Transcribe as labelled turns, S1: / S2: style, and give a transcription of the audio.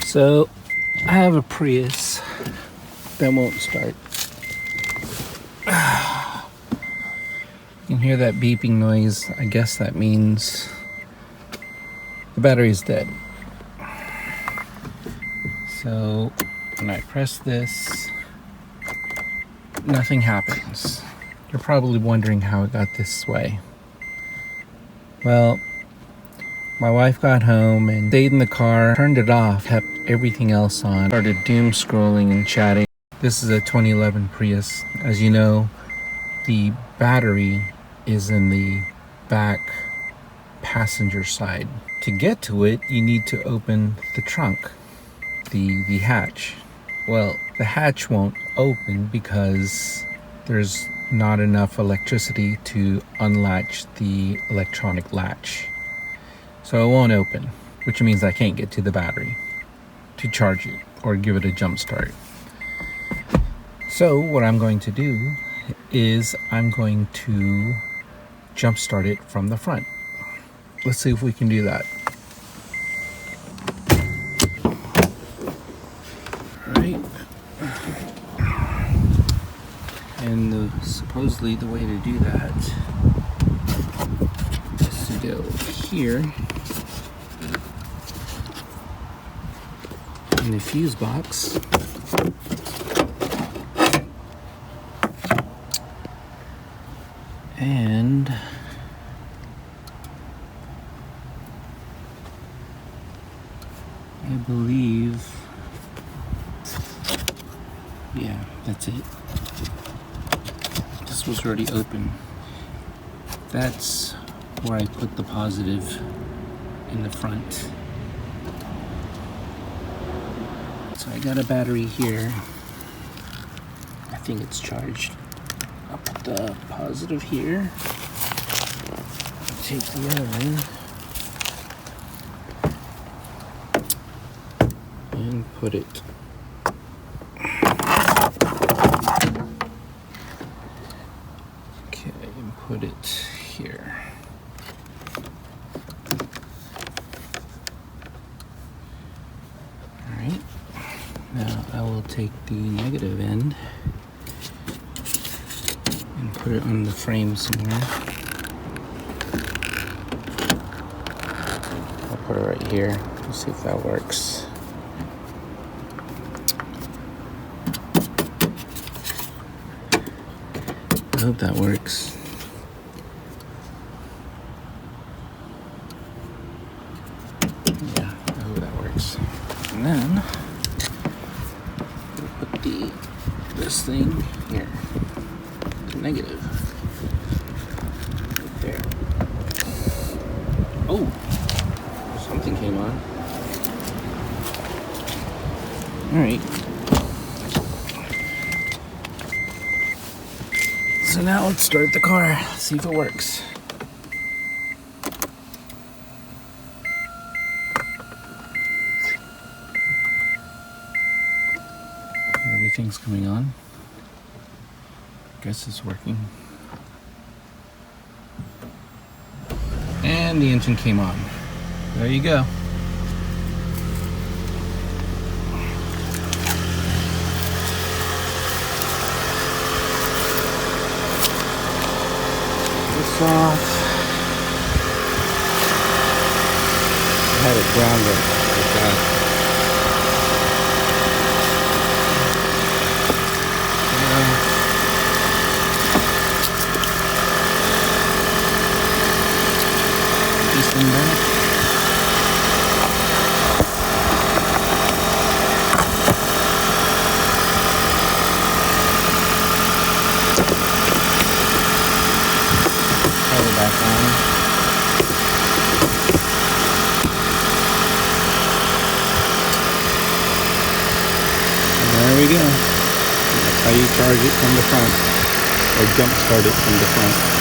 S1: So I have a Prius that won't start. You can hear that beeping noise. I guess that means the battery's dead. So when I press this, nothing happens. You're probably wondering how it got this way. Well, my wife got home and stayed in the car, turned it off, kept everything else on, started doom scrolling and chatting. This is a 2011 Prius. As you know, the battery is in the back passenger side. To get to it, you need to open the trunk, the hatch. Well, the hatch won't open because there's not enough electricity to unlatch the electronic latch. So it won't open, which means I can't get to the battery to charge it or give it a jump start. So what I'm going to do is I'm going to jump start it from the front. Let's see if we can do that. Right. And supposedly the way to do that is to go here in the fuse box, and I believe, yeah, that's it. This was already open. That's where I put the positive in the front. So I got a battery here. I think it's charged. I'll put the positive here. Take the other one and put it. Okay, and put it here. Alright, now I will take the negative end and put it on the frame somewhere. I'll put it right here. Let's see if that works. I hope that works. Yeah, I hope that works. And then we'll put this thing here. The negative. Right there. Oh! Something came on. Alright. So now let's start the car, see if it works. Everything's coming on. Guess it's working. And the engine came on. There you go. This off. I had it grounded like that. This thing back. Back on. And there we go. That's how you charge it from the front, or jump start it from the front.